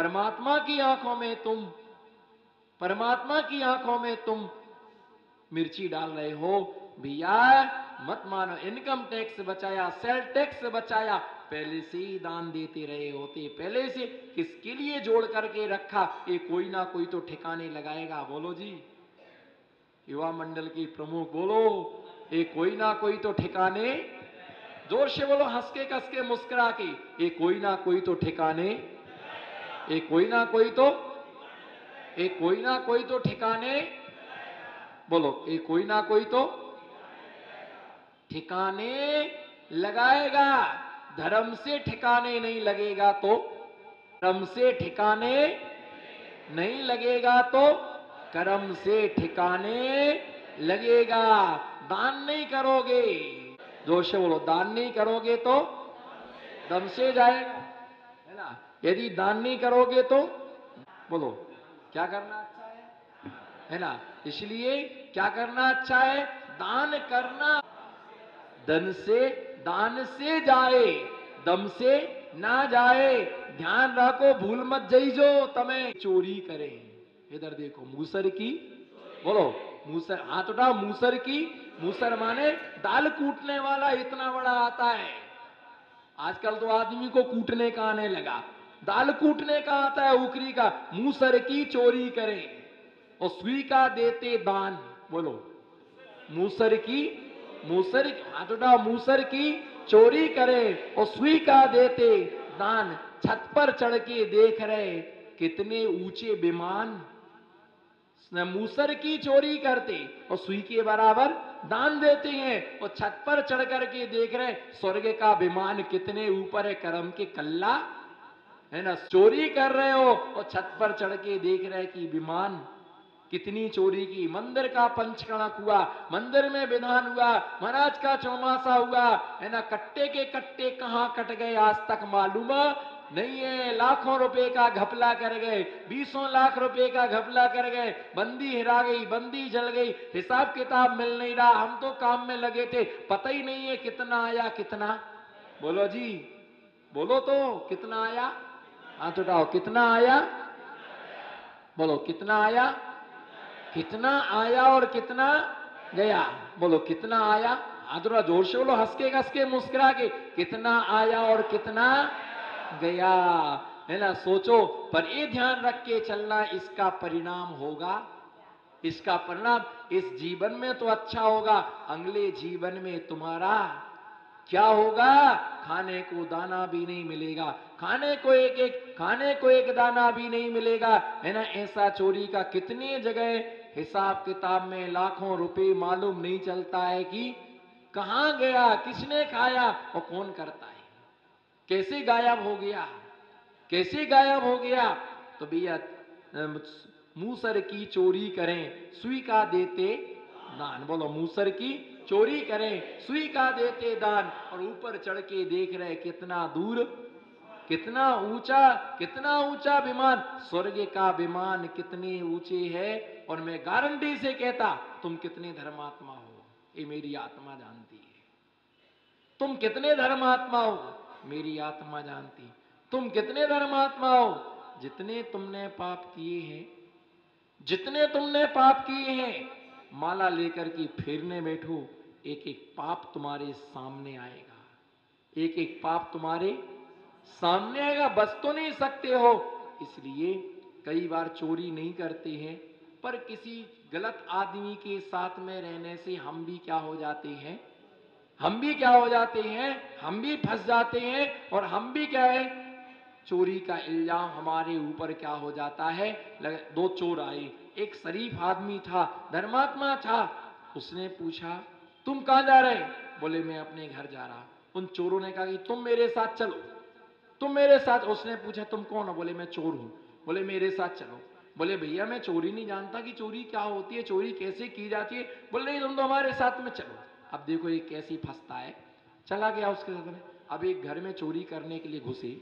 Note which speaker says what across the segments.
Speaker 1: परमात्मा की आंखों में तुम, परमात्मा की आंखों में तुम मिर्ची डाल रहे हो। भैया मत मानो, इनकम टैक्स बचाया, सेल टैक्स बचाया, पहले से ही दान देते रहे होते, पहले से किसके लिए जोड़ करके रखा, ये कोई ना कोई तो ठिकाने लगाएगा। बोलो जी, युवा मंडल की प्रमुख बोलो, ये कोई ना कोई तो ठिकाने, जोर से बोलो, हंस के कस के मुस्कुरा के, ये कोई ना कोई तो ठिकाने, ये कोई ना कोई तो, ये कोई ना कोई तो ठिकाने, बोलो, ये कोई ना कोई तो ठिकाने लगाएगा। धर्म से ठिकाने नहीं लगेगा तो, धर्म से ठिकाने नहीं लगेगा तो कर्म से ठिकाने लगेगा। दान नहीं करोगे, जोर से बोलो, दान नहीं करोगे तो दम से जाएगा, है ना। यदि दान नहीं करोगे तो बोलो क्या करना अच्छा है ना। इसलिए क्या करना अच्छा है, दान करना। धन से, दान से जाए, दम से ना जाए। ध्यान रखो, भूल मत जाइजो तमे चोरी करे। इधर देखो, मूसर की, बोलो मूसर, हाथ उठाओ, मूसर की, मूसर माने दाल कूटने वाला, इतना बड़ा आता है। आजकल तो आदमी को कूटने का आने लगा, दाल कूटने का आता है, उकरी का। मूसर की चोरी करे और सुई का देते दान। बोलो मूसर की, मूसर, हाथ उठाओ, मूसर की चोरी करे और सुई का देते दान। छत पर चढ़ के देख रहे कितने ऊंचे विमान, मूसर की चोरी करते और सुई के बराबर दान देते हैं, और छत पर चढ़ करके देख रहे स्वर्ग का विमान कितने ऊपर है, कर्म के कल्ला, है ना। चोरी कर रहे हो और छत पर चढ़ के देख रहे कि विमान, कितनी चोरी की। मंदिर का पंचकणक हुआ, मंदिर में विधान हुआ, महाराज का चौमासा हुआ, है ना। कट्टे के कट्टे कहां कट गए आज तक मालूम नहीं है। लाखों रुपए का घपला कर गए, 20 लाख रुपए का घपला कर गए, बंदी हिरा गई, बंदी जल गई, हिसाब किताब मिल नहीं रहा। हम तो काम में लगे थे, पता ही नहीं है कितना आया कितना। बोलो जी, बोलो तो कितना आया, हाथ उठाओ, कितना आया, बोलो कितना आया, कितना आया और कितना गया। बोलो कितना आया, आदरा जोर से बोलो, हंस के मुस्कुरा के, कितना आया और कितना गया, है ना। सोचो, पर ये ध्यान रख के चलना, इसका परिणाम होगा, इसका परिणाम इस जीवन में तो अच्छा होगा, अगले जीवन में तुम्हारा क्या होगा, खाने को दाना भी नहीं मिलेगा, खाने को एक दाना भी नहीं मिलेगा, है ना। ऐसा चोरी का कितनी जगह हिसाब किताब में लाखों रुपए मालूम नहीं चलता है कि कहां गया, किसने खाया और कौन करता है, कैसे गायब हो गया, कैसे गायब हो गया। तो भैया मूसर की चोरी करें, सुई का देते दान। बोलो मूसर की चोरी करें, सुई का देते दान। और ऊपर चढ़ के देख रहे कितना दूर, कितना ऊंचा, कितना ऊंचा विमान, स्वर्ग का विमान कितने ऊंचे है। और मैं गारंटी से कहता, तुम कितने धर्मात्मा हो ये मेरी आत्मा जानती है। तुम कितने धर्मात्मा हो मेरी आत्मा जानती। तुम कितने धर्मात्मा हो, जितने तुमने पाप किए हैं, जितने तुमने पाप किए हैं, माला लेकर के फेरने बैठो, एक एक पाप तुम्हारे सामने आएगा, एक एक पाप तुम्हारे सामने आएगा, बच तो नहीं सकते हो। इसलिए कई बार चोरी नहीं करते हैं, पर किसी गलत आदमी के साथ में रहने से हम भी क्या हो जाते हैं, हम भी क्या हो जाते हैं, हम भी फंस जाते हैं। और हम भी क्या है, चोरी का इल्जाम हमारे ऊपर क्या हो जाता है। दो चोर आए, एक शरीफ आदमी था, धर्मात्मा था, उसने पूछा तुम कहां जा रहे, बोले मैं अपने घर जा रहा। उन चोरों ने कहा कि तुम मेरे साथ चलो, तुम मेरे साथ। उसने पूछा तुम कौन हो, बोले मैं चोर हूं। बोले मेरे साथ चलो। बोले भैया मैं चोरी नहीं जानता कि चोरी क्या होती है, चोरी कैसे की जाती है। बोले नहीं तुम तो हमारे साथ में चलो। अब देखो ये कैसी फंसता है, चला गया उसके साथ में। अब एक घर में चोरी करने के लिए घुसे,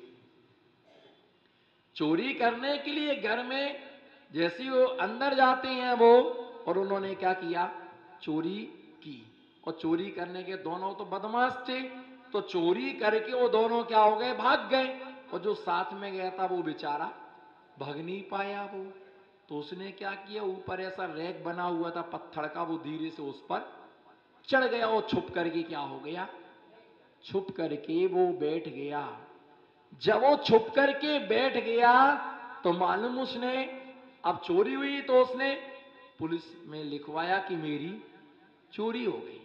Speaker 1: चोरी करने के लिए घर में जैसे वो अंदर जाते हैं वो, और उन्होंने क्या किया, चोरी की। और चोरी करने के दोनों तो बदमाश थे, तो चोरी करके वो दोनों क्या हो गए, भाग गए। और जो साथ में गया था वो बेचारा भाग नहीं पाया वो। तो उसने क्या किया, ऊपर ऐसा रैक बना हुआ था पत्थर का, वो धीरे से उस पर चढ़ गया और छुप करके क्या हो गया, छुप करके वो बैठ गया। जब वो छुप करके बैठ गया तो मालूम उसने, अब चोरी हुई तो उसने पुलिस में लिखवाया कि मेरी चोरी हो गई,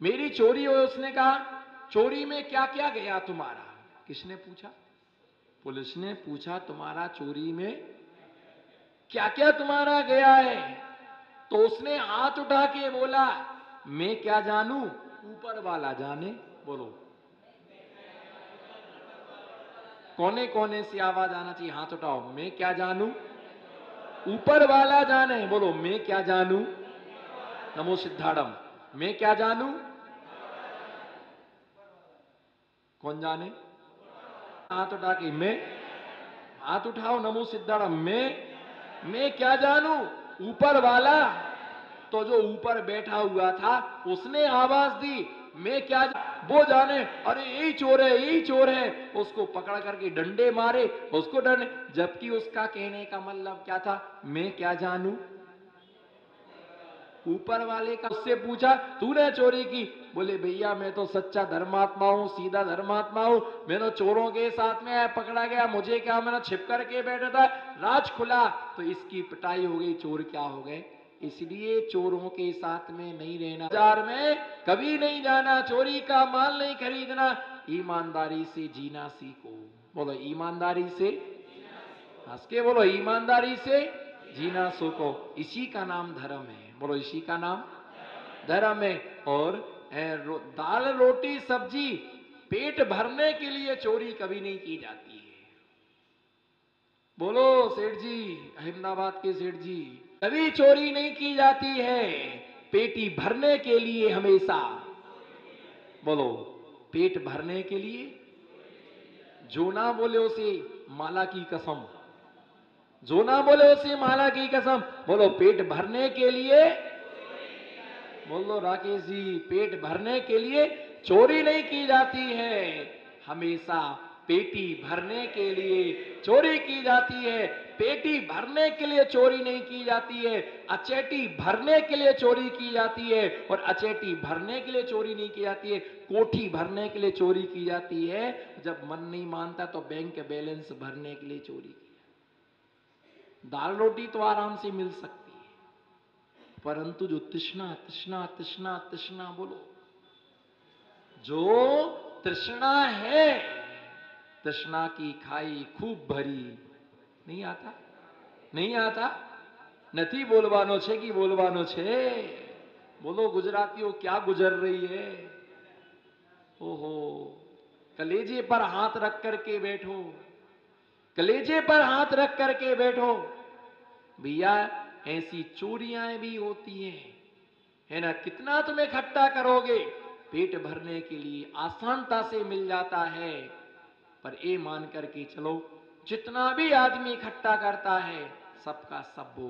Speaker 1: मेरी चोरी हुई। उसने कहा चोरी में क्या क्या गया तुम्हारा? किसने पूछा? पुलिस ने पूछा तुम्हारा चोरी में क्या क्या तुम्हारा गया है? तो उसने हाथ उठा के बोला मैं क्या जानू, ऊपर वाला जाने। बोलो कोने कोने से आवाज आना चाहिए, हाथ उठाओ। मैं क्या जानू, ऊपर वाला जाने। बोलो मैं क्या जानू, नमो सिद्धाड़म। मैं क्या जानू, कौन जाने? हाथ उठा के मैं, हाथ उठाओ नमो सिद्धाड़म। मैं क्या जानू, ऊपर वाला। तो जो ऊपर बैठा हुआ था उसने आवाज दी मैं क्या वो जाने, अरे यही चोर है, यही चोर है। उसको पकड़ करके डंडे मारे, उसको डंडे, जबकि उसका कहने का मतलब क्या था, मैं क्या जानू, ऊपर वाले का। उससे पूछा तूने चोरी की? बोले भैया मैं तो सच्चा धर्मात्मा हूं, सीधा धर्मात्मा हूं, मैं तो चोरों के साथ में आया, पकड़ा गया, मुझे क्या, मैंने छिप करके बैठा था, राज खुला तो इसकी पिटाई हो गई, चोर क्या हो गए। इसलिए चोरों के साथ में नहीं रहना, बाजार में कभी नहीं जाना, चोरी का माल नहीं खरीदना, ईमानदारी से जीना सीखो। बोलो ईमानदारी से, हंस के बोलो ईमानदारी से जीना सीखो। इसी का नाम धर्म है। बोलो इसी का नाम धर्म है। और दाल रोटी सब्जी पेट भरने के लिए चोरी कभी नहीं की जाती है। बोलो सेठ जी, अहमदाबाद के सेठ जी, कभी चोरी नहीं की जाती है, पेटी भरने के लिए हमेशा। बोलो पेट भरने के लिए, जो ना बोले उसे माला की कसम, जो ना बोले उसे माला की कसम। बोलो पेट भरने के लिए, बोलो राकेश जी, पेट भरने के लिए चोरी नहीं की जाती है, हमेशा पेटी भरने के लिए चोरी की जाती है। पेटी भरने के लिए चोरी नहीं की जाती है, अचेटी भरने के लिए चोरी की जाती है। और अचेटी भरने के लिए चोरी नहीं की जाती है, कोठी भरने के लिए चोरी की जाती है। जब मन नहीं मानता तो बैंक बैलेंस भरने के लिए चोरी की जाती है। दाल रोटी तो आराम से मिल सकती है, परंतु जो तृष्णा तृष्णा तृष्णा तृष्णा, बोलो जो तृष्णा है, तृष्णा की खाई खूब भरी, नहीं आता, नहीं आता, નથી બોલવાનો છે कि બોલવાનો છે? बोलो गुजरातियों क्या गुजर रही है? ओहो, कलेजे पर हाथ रख करके बैठो, कलेजे पर हाथ रख करके बैठो भैया। ऐसी चोरियां भी होती हैं, है ना, कितना तुम इकट्ठा करोगे, पेट भरने के लिए आसानता से मिल जाता है। पर ये मान करके चलो, जितना भी आदमी इकट्ठा करता है सबका सब वो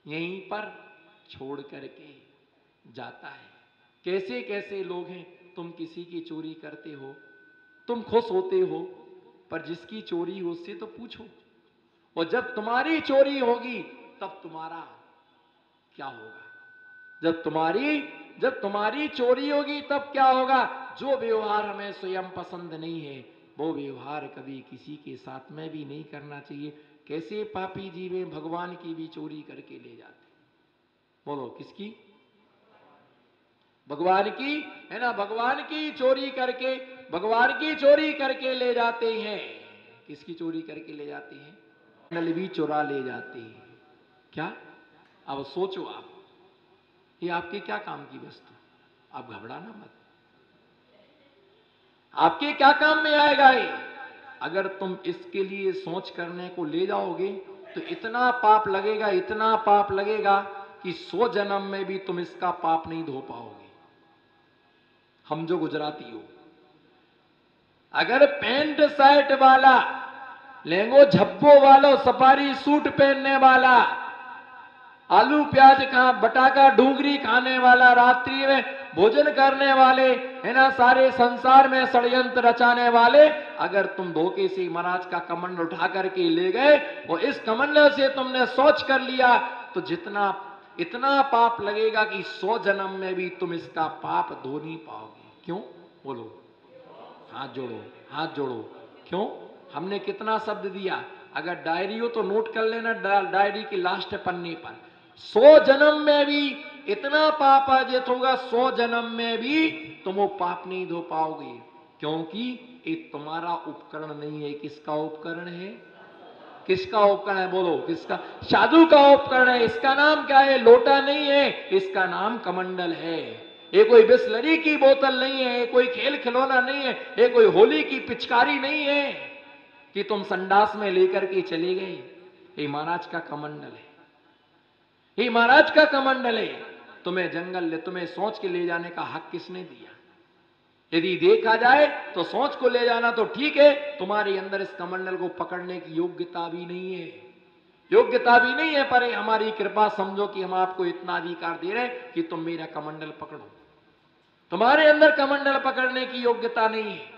Speaker 1: यहीं पर छोड़ करके जाता है। कैसे कैसे लोग हैं, तुम किसी की चोरी करते हो, तुम खुश होते हो, पर जिसकी चोरी हो उससे तो पूछो। और जब तुम्हारी चोरी होगी तब तुम्हारा क्या होगा? जब तुम्हारी चोरी होगी तब क्या होगा? जो व्यवहार हमें स्वयं पसंद नहीं है वो व्यवहार कभी किसी के साथ में भी नहीं करना चाहिए। कैसे पापी जीवे भगवान की भी चोरी करके ले जाते। बोलो किसकी? भगवान की, है ना, भगवान की चोरी करके, भगवान की चोरी करके ले जाते हैं। किसकी चोरी करके ले जाते हैं? नल भी चुरा ले जाते हैं। क्या? अब सोचो आप, ये आपके क्या काम की वस्तु? आप घबराना मत, आपके क्या काम में आएगा ये? अगर तुम इसके लिए सोच करने को ले जाओगे तो इतना पाप लगेगा, इतना पाप लगेगा कि 100 जन्म में भी तुम इसका पाप नहीं धो पाओगे। हम जो गुजराती हो, अगर पैंट शर्ट वाला, लहंगो झब्बो वाला, सफारी सूट पहनने वाला, आलू प्याज का बटाका डूंगरी खाने वाला, रात्रि में भोजन करने वाले, है ना, सारे संसार में षड्यंत्र रचाने वाले, अगर तुम धोखे से महाराज का कमंडल उठा करके ले गए और इस कमंडल से तुमने शौच कर लिया, तो जितना इतना पाप लगेगा कि 100 जन्म में भी तुम इसका पाप धो नहीं पाओगे। क्यों? बोलो, हाथ जोड़ो, हाथ जोड़ो। क्यों? हमने कितना शब्द दिया? अगर डायरी हो तो नोट कर लेना, डायरी के लास्ट पन्ने पर 100 जन्म में भी इतना पाप अर्जित होगा, 100 जन्म में भी तुम वो पाप नहीं धो पाओगे, क्योंकि ये तुम्हारा उपकरण नहीं है। किसका उपकरण है? किसका उपकरण है? बोलो, किसका? साधु का उपकरण है। इसका नाम क्या है? लोटा नहीं है, इसका नाम कमंडल है। ये कोई बिस्लरी की बोतल नहीं है, ये कोई खेल खिलौना नहीं है, ये कोई होली की पिचकारी नहीं है कि तुम संडास में लेकर के चले गए। ये महाराज का कमंडल है, ये महाराज का कमंडल है। तुम्हें जंगल, तुम्हें सोच के ले जाने का हक किसने दिया? यदि देखा जाए तो सोच को ले जाना तो ठीक है, तुम्हारे अंदर इस कमंडल को पकड़ने की योग्यता भी नहीं है, योग्यता भी नहीं है। पर हमारी कृपा समझो कि हम आपको इतना अधिकार दे रहे हैं कि तुम मेरा कमंडल पकड़ो। तुम्हारे अंदर कमंडल पकड़ने की योग्यता नहीं है।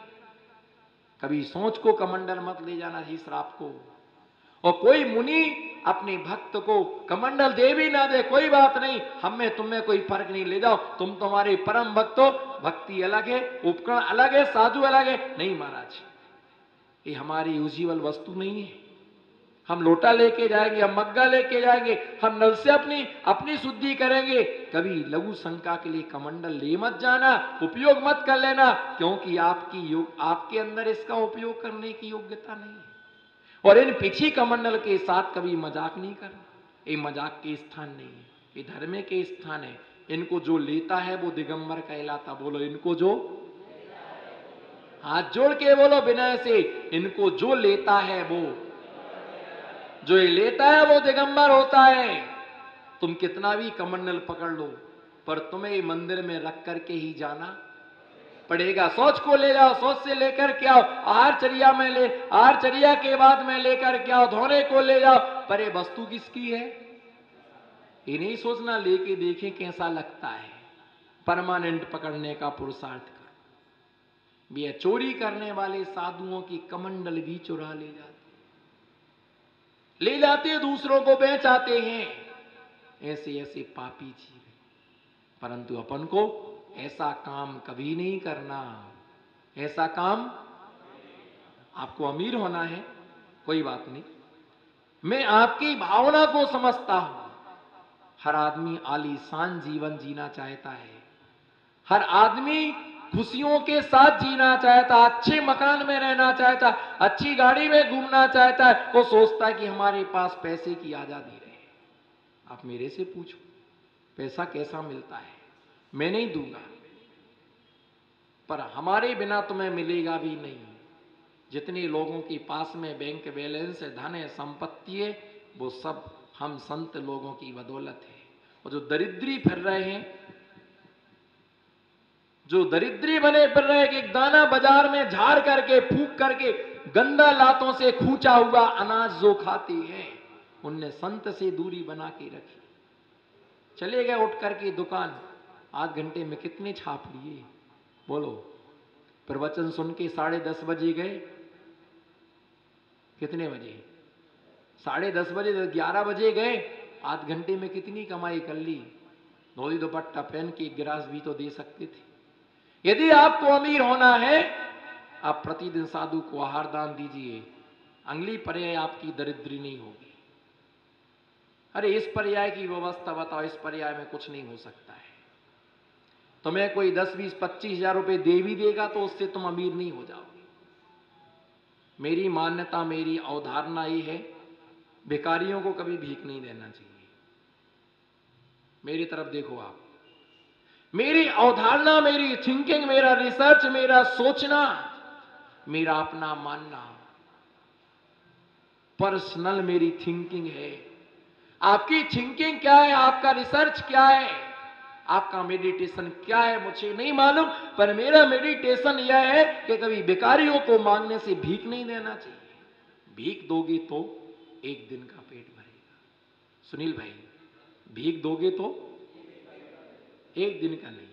Speaker 1: कभी सोच को कमंडल मत ले जाना ही श्राप को। और कोई मुनि अपने भक्त को कमंडल दे भी ना दे, कोई बात नहीं, हम में तुम में कोई फर्क नहीं, ले जाओ, तुम तुम्हारे परम भक्त हो, भक्ति अलग है, उपकरण अलग है, साधु अलग है। नहीं महाराज, ये हमारी उज्जीवल वस्तु नहीं है। हम लोटा लेके जाएंगे, हम मग्गा लेके जाएंगे, हम नल से अपनी शुद्धि करेंगे। कभी लघु शंका के लिए कमंडल ले मत जाना, उपयोग मत कर लेना, क्योंकि आपके अंदर इसका उपयोग करने की योग्यता नहीं है। और इन पिछी कमंडल के साथ कभी मजाक नहीं करना। ये मजाक के स्थान नहीं है, ये धर्म के स्थान है। इनको जो लेता है वो दिगंबर कहलाता। बोलो, इनको जो, हाथ जोड़ के बोलो विनय से, इनको जो लेता है वो, जो ये लेता है वो दिगंबर होता है। तुम कितना भी कमंडल पकड़ लो, पर तुम्हें मंदिर में रख करके ही जाना पड़ेगा। सोच को ले जाओ, सोच से लेकर के आओ, आहारचर्या में ले, आहारचर्या के बाद में लेकर के आओ, धोने को ले जाओ, पर ये वस्तु किसकी है? ये नहीं सोचना लेके देखें कैसा लगता है। परमानेंट पकड़ने का पुरुषार्थ कर। ये चोरी करने वाले साधुओं की कमंडल भी चुरा ले जाते दूसरों को बेचाते हैं। ऐसे ऐसे पापी जीव, परंतु अपन को ऐसा काम कभी नहीं करना। ऐसा काम, आपको अमीर होना है, कोई बात नहीं, मैं आपकी भावना को समझता हूं। हर आदमी आलीशान जीवन जीना चाहता है, हर आदमी खुशियों के साथ जीना चाहता, अच्छे मकान में रहना चाहता, अच्छी गाड़ी में घूमना चाहता है। वो सोचता है कि हमारे पास पैसे की आजादी रहे। आप मेरे से पूछो पैसा कैसा मिलता है, मैं नहीं दूंगा, पर हमारे बिना तुम्हें मिलेगा भी नहीं। जितने लोगों के पास में बैंक बैलेंस है, धन है, संपत्ति है, वो सब हम संत लोगों की बदौलत है। और जो दरिद्री फिर रहे हैं, जो दरिद्री बने फिर रहे हैं, कि एक दाना बाजार में झाड़ करके, फूंक करके, गंदा लातों से खूंचा हुआ अनाज जो खाते हैं, उनने संत से दूरी बना के रखी। चले गए उठ करके दुकान, आध घंटे में कितने छाप लिए? बोलो, प्रवचन सुन के 10:30 बजे गए, कितने बजे? 10:30 बजे, 11 बजे गए, आध घंटे में कितनी कमाई कर ली? धोती दुपट्टा पहन के एक गिलास भी तो दे सकते थे। यदि आपको अमीर होना है, आप प्रतिदिन साधु को आहार दान दीजिए, अगली पर्याय आपकी दरिद्री नहीं होगी। अरे इस पर्याय की व्यवस्था बताओ, इस पर्याय में कुछ नहीं हो सकता है। तुम्हें कोई 10, 20, 25 हजार रुपए दे भी देगा तो उससे तुम अमीर नहीं हो जाओगे। मेरी मान्यता, मेरी अवधारणा ये है, भिखारियों को कभी भीख नहीं देना चाहिए। मेरी तरफ देखो आप, मेरी अवधारणा, मेरी थिंकिंग, मेरा रिसर्च, मेरा सोचना, मेरा अपना मानना, पर्सनल मेरी थिंकिंग है। आपकी थिंकिंग क्या है, आपका रिसर्च क्या है, आपका मेडिटेशन क्या है, मुझे नहीं मालूम, पर मेरा मेडिटेशन यह है कि कभी भिखारियों को मांगने से भीख नहीं देना चाहिए। भीख दोगे तो एक दिन का पेट भरेगा। सुनील भाई, भीख दोगे तो एक दिन का नहीं,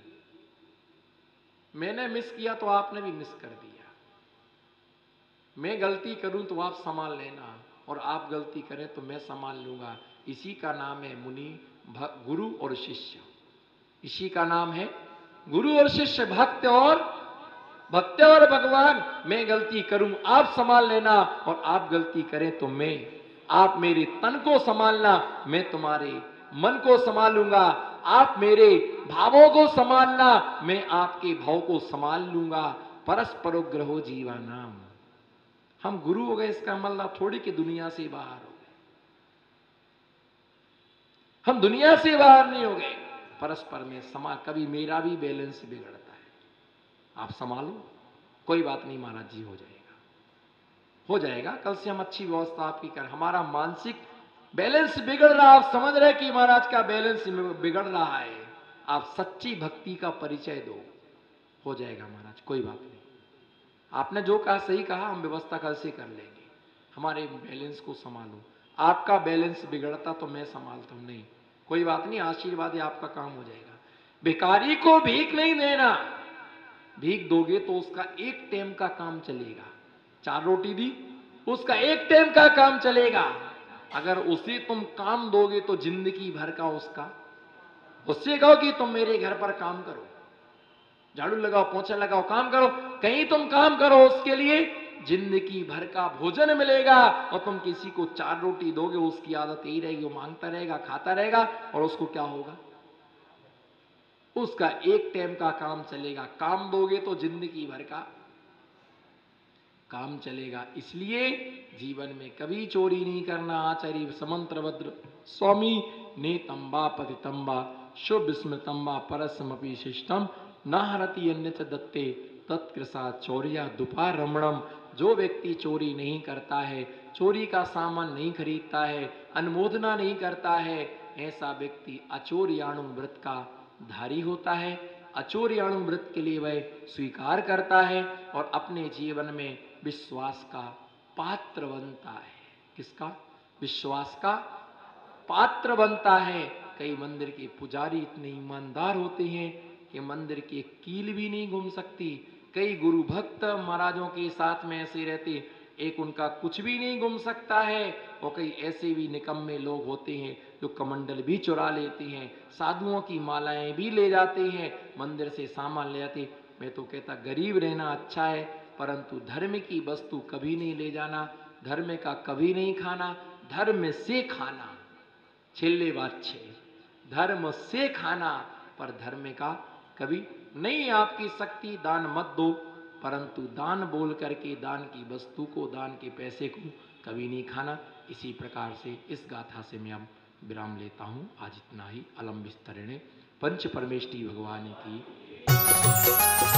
Speaker 1: मैंने मिस किया तो आपने भी मिस कर दिया। मैं गलती करूं तो आप संभाल लेना, और आप गलती करें तो मैं संभाल लूंगा। इसी का नाम है मुनि, गुरु और शिष्य। इसी का नाम है गुरु और शिष्य, भक्त और भगवान। मैं गलती करूं आप संभाल लेना, और आप गलती करें तो मैं, आप मेरे तन को संभालना, मैं तुम्हारे मन को संभालूंगा। आप मेरे भावों को संभालना, मैं आपके भाव को संभाल लूंगा। परस्परोग्रहो जीवानाम। हम गुरु हो गए इसका मतलब थोड़ी कि दुनिया से बाहर हो गए। हम दुनिया से बाहर नहीं हो गए, परस्पर में समा। कभी मेरा भी बैलेंस बिगड़ता है, आप संभालो, कोई बात नहीं महाराज जी, हो जाएगा, हो जाएगा। कल से हम अच्छी व्यवस्था आपकी कर। हमारा मानसिक बैलेंस बिगड़ रहा, आप समझ रहे कि महाराज का बैलेंस बिगड़ रहा है, आप सच्ची भक्ति का परिचय दो, हो जाएगा महाराज, कोई बात नहीं। आपने जो कहा सही कहा, हम व्यवस्था कल से कर लेंगे। हमारे बैलेंस को संभालो। आपका बैलेंस बिगड़ता तो मैं संभालता हूं, नहीं कोई बात नहीं, आशीर्वाद ही आपका काम हो जाएगा। भिखारी को भीख नहीं देना, भीख दोगे तो उसका एक टाइम का काम चलेगा। 4 रोटी दी, उसका एक टाइम का काम चलेगा। अगर उसे तुम काम दोगे तो जिंदगी भर का उसका, उससे कहो कि तुम मेरे घर पर काम करो, झाड़ू लगाओ, पोछा लगाओ, काम करो, कहीं तुम काम करो, उसके लिए जिंदगी भर का भोजन मिलेगा। और तुम किसी को 4 रोटी दोगे, उसकी आदत यही रहेगी, वो मांगता रहेगा, खाता रहेगा, और उसको क्या होगा, उसका एक टाइम का काम चलेगा। काम दोगे तो जिंदगी भर का काम चलेगा। इसलिए जीवन में कभी चोरी नहीं करना। आचार्य समंत्रभद्र स्वामी ने तंबा पतितंबा शुभ स्मृतंबा परसमपि शिष्टम न हरति अन्यच दत्ते तत्कृसा चौर्या दुपा रमणम। जो व्यक्ति चोरी नहीं करता है, चोरी का सामान नहीं खरीदता है, अनुमोदना नहीं करता है, ऐसा व्यक्ति अचोर्याणु व्रत का धारी होता है। अचोर्याणु व्रत के लिए वह स्वीकार करता है और अपने जीवन में विश्वास का पात्र बनता है। किसका? विश्वास का पात्र बनता है। कई मंदिर के पुजारी इतने ईमानदार होते हैं कि मंदिर की कील भी नहीं घूम सकती। कई गुरु भक्त महाराजों के साथ में ऐसे रहते, एक उनका कुछ भी नहीं घूम सकता है। और कई ऐसे भी निकम्मे लोग होते हैं जो कमंडल भी चुरा लेते हैं, साधुओं की मालाएं भी ले जाते हैं, मंदिर से सामान ले जाते। मैं तो कहता गरीब रहना अच्छा है, परंतु धर्म की वस्तु कभी नहीं ले जाना, धर्म का कभी नहीं खाना, धर्म से खाना। छिल्ले बात छे, धर्म से खाना, पर धर्म का कभी नहीं। आपकी शक्ति दान मत दो, परंतु दान बोल करके दान की वस्तु को, दान के पैसे को कभी नहीं खाना। इसी प्रकार से इस गाथा से मैं अब विराम लेता हूं। आज इतना ही। अलम विस्तरणे पंच परमेष्टि भगवान की।